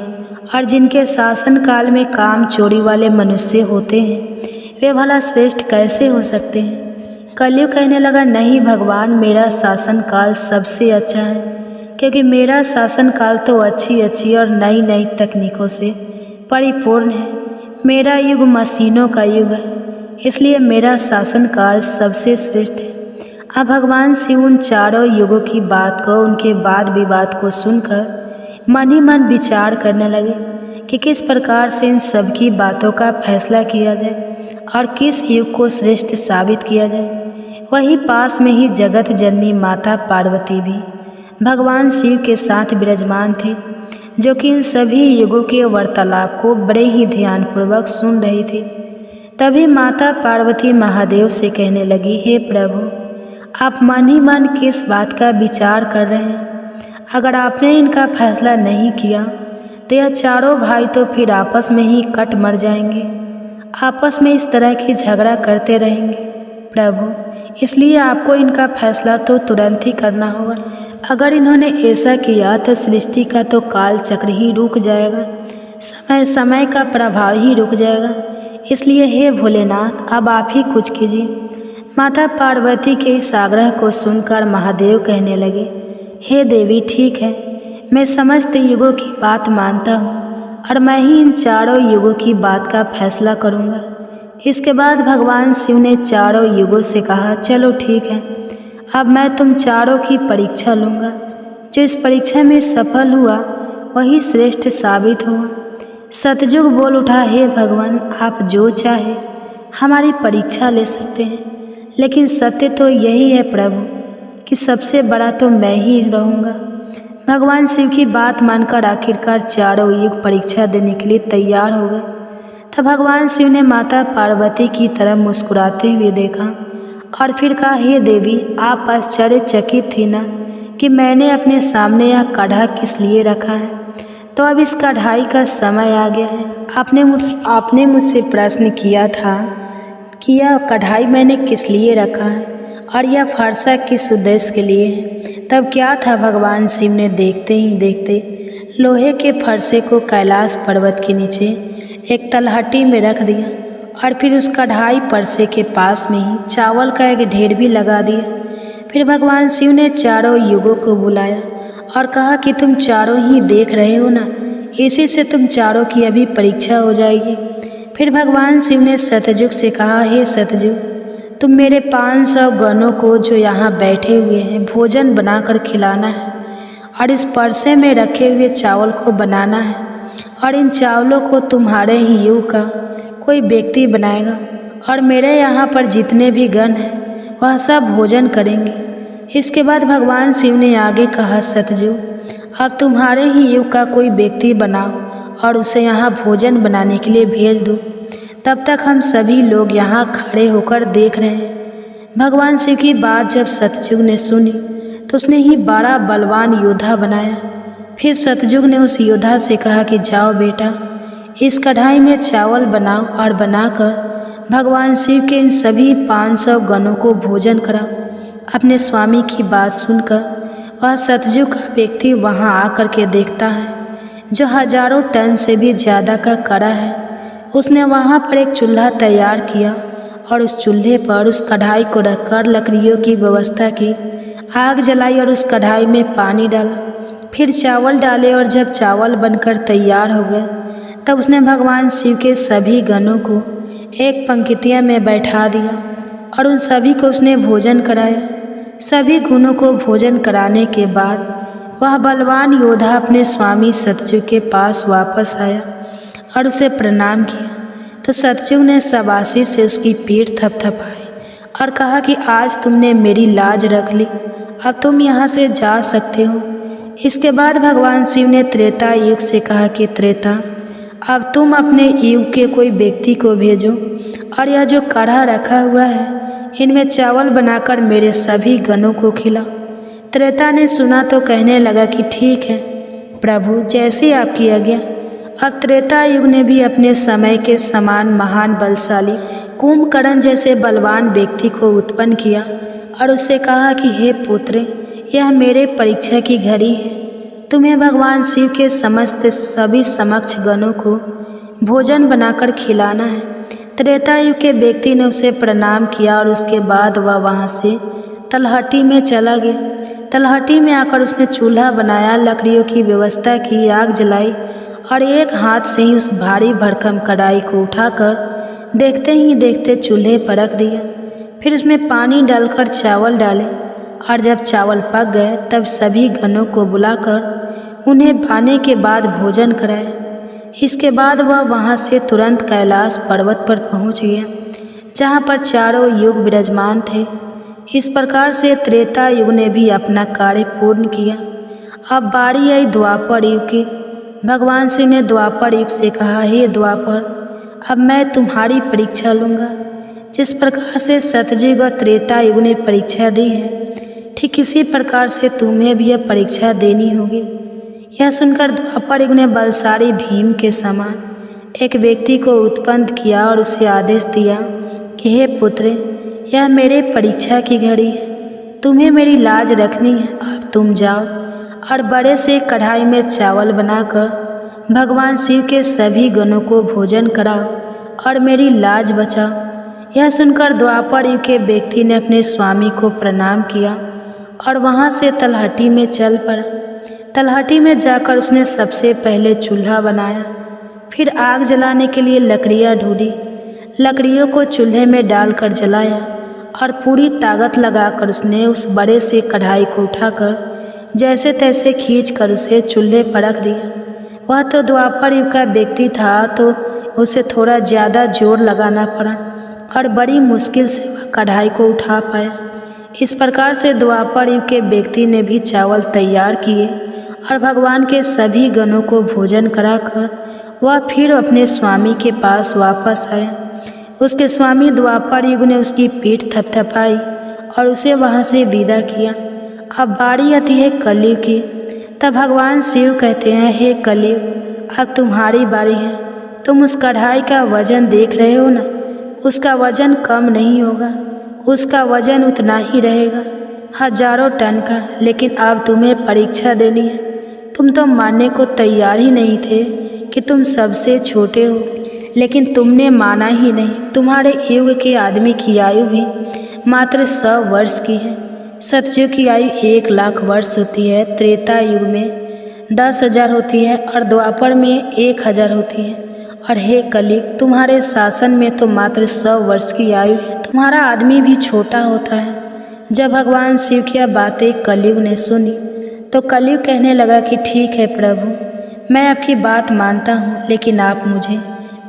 और जिनके शासन काल में काम चोरी वाले मनुष्य होते हैं वे भला श्रेष्ठ कैसे हो सकते हैं। कलयुग कहने लगा, नहीं भगवान, मेरा शासन काल सबसे अच्छा है, क्योंकि मेरा शासन काल तो अच्छी अच्छी और नई नई तकनीकों से परिपूर्ण है। मेरा युग मशीनों का युग है, इसलिए मेरा शासन काल सबसे श्रेष्ठ है। अब भगवान शिव उन चारों युगों की बात को, उनके वाद विवाद को सुनकर मन ही मन विचार करने लगे कि किस प्रकार से इन सब की बातों का फैसला किया जाए और किस युग को श्रेष्ठ साबित किया जाए। वहीं पास में ही जगत जननी माता पार्वती भी भगवान शिव के साथ विराजमान थे, जो कि इन सभी युगों के वार्तालाप को बड़े ही ध्यानपूर्वक सुन रही थी। तभी माता पार्वती महादेव से कहने लगी, हे प्रभु, आप मन ही मन किस बात का विचार कर रहे हैं। अगर आपने इनका फैसला नहीं किया तो यह चारों भाई तो फिर आपस में ही कट मर जाएंगे, आपस में इस तरह की झगड़ा करते रहेंगे। प्रभु, इसलिए आपको इनका फैसला तो तुरंत ही करना होगा। अगर इन्होंने ऐसा किया तो सृष्टि का तो काल चक्र ही रुक जाएगा, समय का प्रभाव ही रुक जाएगा। इसलिए हे भोलेनाथ, अब आप ही कुछ कीजिए। माता पार्वती के इस आग्रह को सुनकर महादेव कहने लगे, हे देवी, ठीक है, मैं समस्त युगों की बात मानता हूँ और मैं ही इन चारों युगों की बात का फैसला करूँगा। इसके बाद भगवान शिव ने चारों युगों से कहा, चलो ठीक है, अब मैं तुम चारों की परीक्षा लूँगा। जो इस परीक्षा में सफल हुआ वही श्रेष्ठ साबित हुआ। सतयुग बोल उठा, हे भगवान, आप जो चाहे हमारी परीक्षा ले सकते हैं, लेकिन सत्य तो यही है प्रभु कि सबसे बड़ा तो मैं ही रहूँगा। भगवान शिव की बात मानकर आखिरकार चारों युग परीक्षा देने के लिए तैयार हो गए। तब भगवान शिव ने माता पार्वती की तरफ मुस्कुराते हुए देखा और फिर कहा, हे देवी, आप आश्चर्यचकित थी ना कि मैंने अपने सामने यह कढ़ा किस लिए रखा है। तो अब इस कढ़ाई का समय आ गया है। आपने मुझसे प्रश्न किया था कि यह कढ़ाई मैंने किस लिए रखा है और यह फरसा किस उद्देश्य के लिए है। तब क्या था, भगवान शिव ने देखते ही देखते लोहे के फरसे को कैलाश पर्वत के नीचे एक तलहटी में रख दिया और फिर उस कढ़ाई परसे के पास में ही चावल का एक ढेर भी लगा दिया। फिर भगवान शिव ने चारों युगों को बुलाया और कहा कि तुम चारों ही देख रहे हो ना, इसी से तुम चारों की अभी परीक्षा हो जाएगी। फिर भगवान शिव ने सतयुग से कहा, हे सतयुग, तुम मेरे 500 गणों को जो यहाँ बैठे हुए हैं भोजन बनाकर खिलाना है और इस परसे में रखे हुए चावल को बनाना है और इन चावलों को तुम्हारे ही युग का कोई व्यक्ति बनाएगा और मेरे यहाँ पर जितने भी गण हैं वह सब भोजन करेंगे। इसके बाद भगवान शिव ने आगे कहा, सतयुग, अब तुम्हारे ही युग का कोई व्यक्ति बनाओ और उसे यहाँ भोजन बनाने के लिए भेज दो। तब तक हम सभी लोग यहाँ खड़े होकर देख रहे हैं। भगवान शिव की बात जब सतयुग ने सुनी तो उसने ही बड़ा बलवान योद्धा बनाया। फिर सतयुग ने उस योद्धा से कहा कि जाओ बेटा, इस कढ़ाई में चावल बनाओ और बनाकर भगवान शिव के इन सभी 500 गणों को भोजन कराओ। अपने स्वामी की बात सुनकर वह सतयुग का व्यक्ति वहाँ आकर के देखता है जो हजारों टन से भी ज़्यादा का कड़ा है। उसने वहाँ पर एक चूल्हा तैयार किया और उस चूल्हे पर उस कढ़ाई को रखकर लकड़ियों की व्यवस्था की, आग जलाई और उस कढ़ाई में पानी डाला, फिर चावल डाले और जब चावल बनकर तैयार हो गए तब उसने भगवान शिव के सभी गणों को एक पंक्तियाँ में बैठा दिया और उन सभी को उसने भोजन कराया। सभी गुणों को भोजन कराने के बाद वह बलवान योद्धा अपने स्वामी सतयुग के पास वापस आया और उसे प्रणाम किया। तो सतयुग ने शाबाशी से उसकी पीठ थपथपाई और कहा कि आज तुमने मेरी लाज रख ली, अब तुम यहाँ से जा सकते हो। इसके बाद भगवान शिव ने त्रेता युग से कहा कि त्रेता, अब तुम अपने युग के कोई व्यक्ति को भेजो और यह जो कढ़ा रखा हुआ है इनमें चावल बनाकर मेरे सभी गणों को खिलाओ। त्रेता ने सुना तो कहने लगा कि ठीक है प्रभु, जैसी आपकी आज्ञा। अब त्रेता युग ने भी अपने समय के समान महान बलशाली कुंभकर्ण जैसे बलवान व्यक्ति को उत्पन्न किया और उससे कहा कि हे पुत्र, यह मेरे परीक्षा की घड़ी है। तुम्हें भगवान शिव के समस्त सभी समक्ष गणों को भोजन बनाकर खिलाना है। त्रेता युग के व्यक्ति ने उसे प्रणाम किया और उसके बाद वह वहाँ से तलहटी में चला गया। तलहटी में आकर उसने चूल्हा बनाया, लकड़ियों की व्यवस्था की, आग जलाई और एक हाथ से ही उस भारी भरकम कढ़ाई को उठाकर देखते ही देखते चूल्हे पर रख दिया। फिर उसमें पानी डालकर चावल डाले और जब चावल पक गए तब सभी गणों को बुलाकर उन्हें खाने के बाद भोजन कराया। इसके बाद वह वहाँ से तुरंत कैलाश पर्वत पर पहुँच गया जहाँ पर चारों युग विराजमान थे। इस प्रकार से त्रेता युग ने भी अपना कार्य पूर्ण किया। अब बारी आई द्वापर युग की। भगवान शिव ने द्वापर युग से कहा, हे द्वापर, अब मैं तुम्हारी परीक्षा लूँगा। जिस प्रकार से सतयुग और त्रेता युग ने परीक्षा दी है ठीक इसी प्रकार से तुम्हें भी यह परीक्षा देनी होगी। यह सुनकर द्वापर युग ने बलशाली भीम के समान एक व्यक्ति को उत्पन्न किया और उसे आदेश दिया कि हे पुत्र, यह मेरे परीक्षा की घड़ी है, तुम्हें मेरी लाज रखनी है। अब तुम जाओ और बड़े से कढ़ाई में चावल बनाकर भगवान शिव के सभी गणों को भोजन कराओ और मेरी लाज बचाओ। यह सुनकर द्वापर युग के व्यक्ति ने अपने स्वामी को प्रणाम किया और वहाँ से तलहटी में चल पड़ा। तलहटी में जाकर उसने सबसे पहले चूल्हा बनाया, फिर आग जलाने के लिए लकड़ियाँ ढूंढी, लकड़ियों को चूल्हे में डालकर जलाया और पूरी ताकत लगाकर उसने उस बड़े से कढ़ाई को उठाकर जैसे तैसे खींचकर उसे चूल्हे पर रख दिया। वह तो द्वापर युग का व्यक्ति था तो उसे थोड़ा ज़्यादा जोर लगाना पड़ा और बड़ी मुश्किल से वह कढ़ाई को उठा पाया। इस प्रकार से द्वापर युग के व्यक्ति ने भी चावल तैयार किए और भगवान के सभी गणों को भोजन कराकर वह फिर अपने स्वामी के पास वापस आया। उसके स्वामी द्वापर युग ने उसकी पीठ थपथपाई और उसे वहाँ से विदा किया। अब बारी आती है कलयुग की। तब भगवान शिव कहते हैं, हे कलयुग, अब तुम्हारी बारी है। तुम उस कढ़ाई का वजन देख रहे हो ना, उसका वजन कम नहीं होगा, उसका वजन उतना ही रहेगा, हजारों टन का। लेकिन अब तुम्हें परीक्षा देनी है। तुम तो मानने को तैयार ही नहीं थे कि तुम सबसे छोटे हो, लेकिन तुमने माना ही नहीं। तुम्हारे युग के आदमी की आयु भी मात्र 100 वर्ष की है। सतयुग की आयु 1,00,000 वर्ष होती है, त्रेता युग में 10,000 होती है और द्वापर में 1,000 होती है। और हे कलयुग, तुम्हारे शासन में तो मात्र 100 वर्ष की आयु है। तुम्हारा आदमी भी छोटा होता है। जब भगवान शिव की बातें कलयुग ने सुनी तो कलयुग कहने लगा कि ठीक है प्रभु, मैं आपकी बात मानता हूँ, लेकिन आप मुझे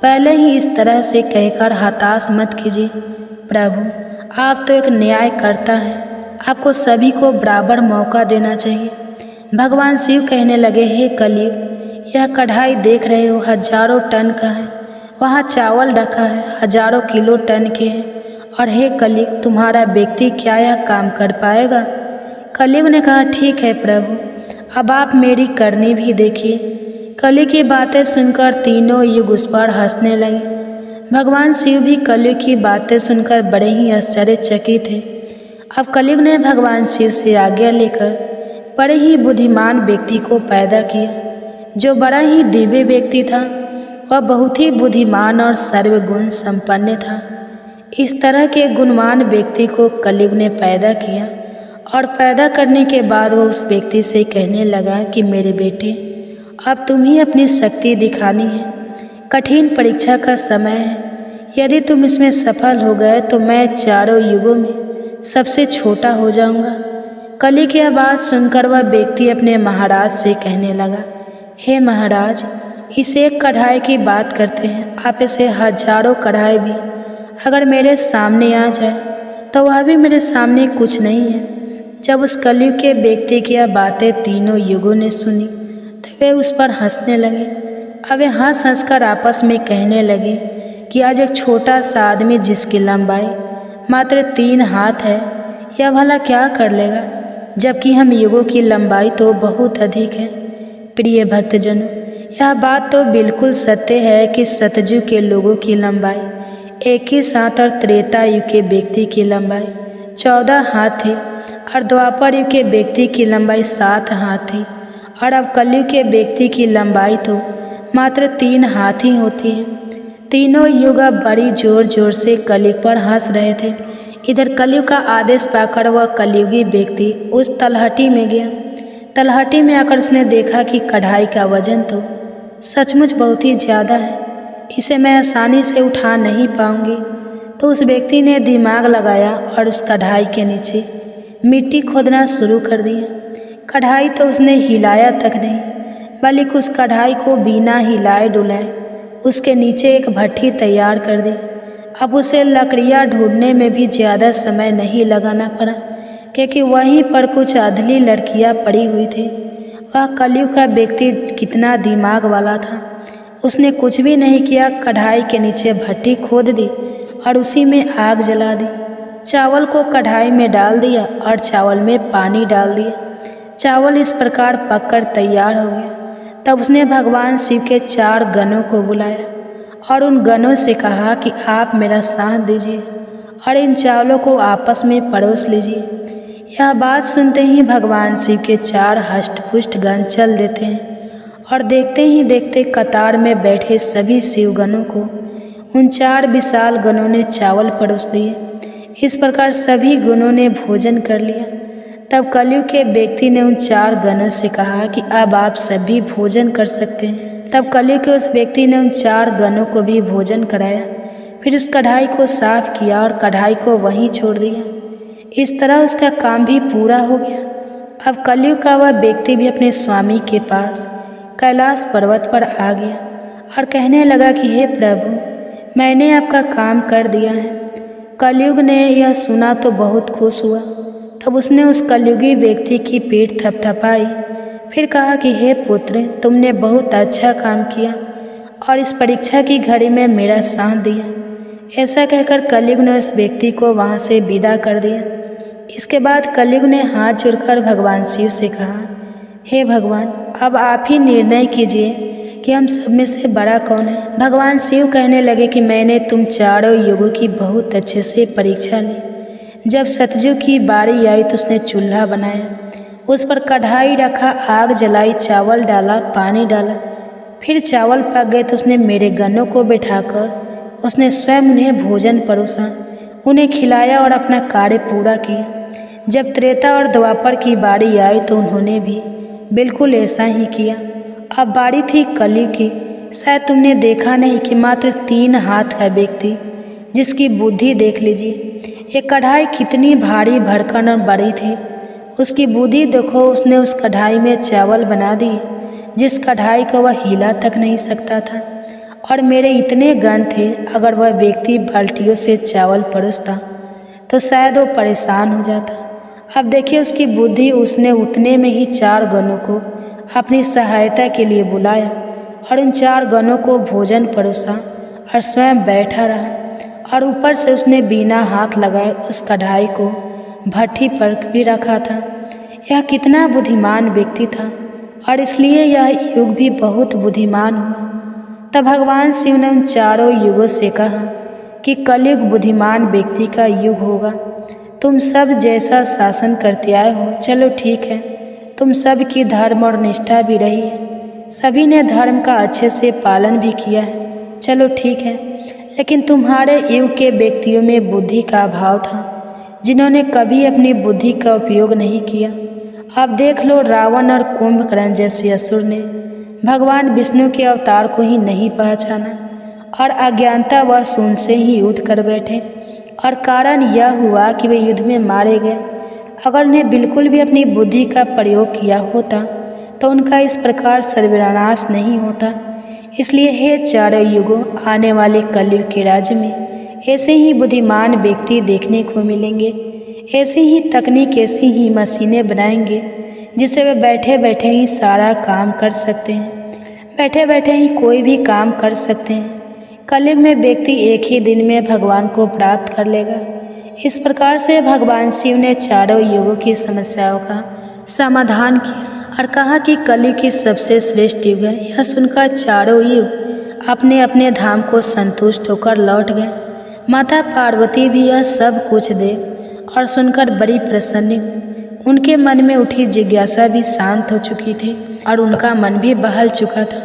पहले ही इस तरह से कहकर हताश मत कीजिए। प्रभु, आप तो एक न्यायकर्ता हैं, आपको सभी को बराबर मौका देना चाहिए। भगवान शिव कहने लगे, हे कलयुग, यह कढ़ाई देख रहे हो, हजारों टन का है। वहाँ चावल रखा है, हजारों किलो टन के हैं। और हे कलयुग, तुम्हारा व्यक्ति क्या यह काम कर पाएगा? कलयुग ने कहा, ठीक है प्रभु, अब आप मेरी करनी भी देखिए। कलयुग की बातें सुनकर तीनों युग उस पर हंसने लगे। भगवान शिव भी कलयुग की बातें सुनकर बड़े ही आश्चर्यचकित थे। अब कलयुग ने भगवान शिव से आज्ञा लेकर बड़े ही बुद्धिमान व्यक्ति को पैदा किया, जो बड़ा ही दिव्य व्यक्ति था। वह बहुत ही बुद्धिमान और सर्वगुण संपन्न था। इस तरह के गुणवान व्यक्ति को कलयुग ने पैदा किया और पैदा करने के बाद वह उस व्यक्ति से कहने लगा कि मेरे बेटे, अब तुम ही अपनी शक्ति दिखानी है। कठिन परीक्षा का समय है। यदि तुम इसमें सफल हो गए तो मैं चारों युगों में सबसे छोटा हो जाऊंगा। कलयुग की बात सुनकर वह व्यक्ति अपने महाराज से कहने लगा, हे महाराज, इस एक कढ़ाई की बात करते हैं, आप इसे हजारों कढ़ाई भी अगर मेरे सामने आ जाए तो वह भी मेरे सामने कुछ नहीं है। जब उस कलयुग के व्यक्ति की यह बातें तीनों युगों ने सुनी तो वे उस पर हंसने लगे। अब वे हंस हंस कर आपस में कहने लगे कि आज एक छोटा सा आदमी जिसकी लंबाई मात्र 3 हाथ है, यह भला क्या कर लेगा, जबकि हम युगों की लंबाई तो बहुत अधिक है। प्रिय भक्तजनों, यह बात तो बिल्कुल सत्य है कि सतयुग के लोगों की लंबाई 21 हाथ और त्रेता युग के व्यक्ति की लंबाई 14 हाथ थी और द्वापर युग के व्यक्ति की लंबाई 7 हाथ थी। और अब कलयुग के व्यक्ति की लंबाई तो मात्र 3 हाथ ही होती है। तीनों युग अब बड़ी जोर जोर से कलयुग पर हंस रहे थे। इधर कलयुग का आदेश पाकर वह कलयुगी व्यक्ति उस तलहटी में गया। तलहटी में आकर उसने देखा कि कढ़ाई का वजन तो सचमुच बहुत ही ज़्यादा है, इसे मैं आसानी से उठा नहीं पाऊंगी। तो उस व्यक्ति ने दिमाग लगाया और उस कढ़ाई के नीचे मिट्टी खोदना शुरू कर दिया। कढ़ाई तो उसने हिलाया तक नहीं, बल्कि उस कढ़ाई को बिना हिलाए डुलाए उसके नीचे एक भट्ठी तैयार कर दी। अब उसे लकड़ियाँ ढूंढने में भी ज़्यादा समय नहीं लगाना पड़ा, क्योंकि वहीं पर कुछ अधली लड़कियाँ पड़ी हुई थी। वह कलयुग का व्यक्ति कितना दिमाग वाला था, उसने कुछ भी नहीं किया, कढ़ाई के नीचे भट्ठी खोद दी और उसी में आग जला दी। चावल को कढ़ाई में डाल दिया और चावल में पानी डाल दिया। चावल इस प्रकार पककर तैयार हो गया। तब उसने भगवान शिव के 4 गणों को बुलाया और उन गणों से कहा कि आप मेरा साथ दीजिए और इन चावलों को आपस में परोस लीजिए। यह बात सुनते ही भगवान शिव के 4 हष्टपुष्ट गण चल देते हैं और देखते ही देखते कतार में बैठे सभी शिवगणों को उन 4 विशाल गणों ने चावल परोस दिए। इस प्रकार सभी गणों ने भोजन कर लिया। तब कलयुग के व्यक्ति ने उन 4 गणों से कहा कि अब आप सभी भोजन कर सकते हैं। तब कलयुग के उस व्यक्ति ने उन 4 गणों को भी भोजन कराया, फिर उस कढ़ाई को साफ किया और कढ़ाई को वहीं छोड़ दिया। इस तरह उसका काम भी पूरा हो गया। अब कलयुग का वह व्यक्ति भी अपने स्वामी के पास कैलाश पर्वत पर आ गया और कहने लगा कि हे प्रभु, मैंने आपका काम कर दिया है। कलयुग ने यह सुना तो बहुत खुश हुआ। तब उसने उस कलयुगी व्यक्ति की पीठ थपथपाई, फिर कहा कि हे पुत्र, तुमने बहुत अच्छा काम किया और इस परीक्षा की घड़ी में मेरा साथ दिया। ऐसा कहकर कलयुग ने उस व्यक्ति को वहाँ से विदा कर दिया। इसके बाद कलयुग ने हाथ जोड़कर भगवान शिव से कहा, हे भगवान, अब आप ही निर्णय कीजिए कि हम सब में से बड़ा कौन है। भगवान शिव कहने लगे कि मैंने तुम चारों युगों की बहुत अच्छे से परीक्षा ली। जब सतयुग की बारी आई तो उसने चूल्हा बनाया, उस पर कढ़ाई रखा, आग जलाई, चावल डाला, पानी डाला। फिर चावल पक गए तो उसने मेरे गनों को बिठाकर उसने स्वयं उन्हें भोजन परोसा, उन्हें खिलाया और अपना कार्य पूरा किया। जब त्रेता और द्वापर की बारी आई तो उन्होंने भी बिल्कुल ऐसा ही किया। अब बारी थी कलयुग की। शायद तुमने देखा नहीं कि मात्र 3 हाथ का व्यक्ति, जिसकी बुद्धि देख लीजिए, ये कढ़ाई कितनी भारी भरकम और बड़ी थी। उसकी बुद्धि देखो, उसने उस कढ़ाई में चावल बना दिए जिस कढ़ाई को वह हिला तक नहीं सकता था। और मेरे इतने गन थे, अगर वह व्यक्ति बाल्टियों से चावल परोसता तो शायद वो परेशान हो जाता। अब देखिए उसकी बुद्धि, उसने उतने में ही 4 गनों को अपनी सहायता के लिए बुलाया और उन 4 गनों को भोजन परोसा और स्वयं बैठा रहा। और ऊपर से उसने बिना हाथ लगाए उस कढ़ाई को भट्ठी पर भी रखा था। यह कितना बुद्धिमान व्यक्ति था और इसलिए यह युग भी बहुत बुद्धिमान हुआ। तब भगवान शिव ने उन चारों युगों से कहा कि कलयुग बुद्धिमान व्यक्ति का युग होगा। तुम सब जैसा शासन करते आए हो, चलो ठीक है, तुम सब की धर्म और निष्ठा भी रही है, सभी ने धर्म का अच्छे से पालन भी किया है, चलो ठीक है। लेकिन तुम्हारे युग के व्यक्तियों में बुद्धि का अभाव था, जिन्होंने कभी अपनी बुद्धि का उपयोग नहीं किया। अब देख लो, रावण और कुंभकर्ण जैसे असुर ने भगवान विष्णु के अवतार को ही नहीं पहचाना और अज्ञानतावश उनसे ही युद्ध कर बैठे। और कारण यह हुआ कि वे युद्ध में मारे गए। अगर उन्हें बिल्कुल भी अपनी बुद्धि का प्रयोग किया होता तो उनका इस प्रकार सर्वनाश नहीं होता। इसलिए हे चारों युगों, आने वाले कलयुग के राज्य में ऐसे ही बुद्धिमान व्यक्ति देखने को मिलेंगे। ऐसी ही तकनीक, ऐसी ही मशीनें बनाएंगे जिससे वे बैठे बैठे ही सारा काम कर सकते हैं, बैठे बैठे ही कोई भी काम कर सकते हैं। कलयुग में व्यक्ति एक ही दिन में भगवान को प्राप्त कर लेगा। इस प्रकार से भगवान शिव ने चारों युगों की समस्याओं का समाधान किया और कहा कि कलयुग की सबसे श्रेष्ठ युग है। यह सुनकर चारों युग अपने अपने धाम को संतुष्ट होकर लौट गए। माता पार्वती भी यह सब कुछ देख और सुनकर बड़ी प्रसन्न हुई। उनके मन में उठी जिज्ञासा भी शांत हो चुकी थी और उनका मन भी बहल चुका था।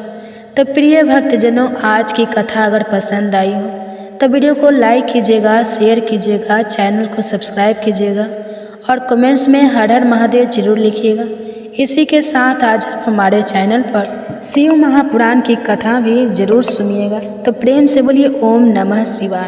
तो प्रिय भक्तजनों, आज की कथा अगर पसंद आई हो तो वीडियो को लाइक कीजिएगा, शेयर कीजिएगा, चैनल को सब्सक्राइब कीजिएगा और कमेंट्स में हर हर महादेव जरूर लिखिएगा। इसी के साथ आज आप हमारे चैनल पर शिव महापुराण की कथा भी जरूर सुनिएगा। तो प्रेम से बोलिए ओम नमः शिवाय।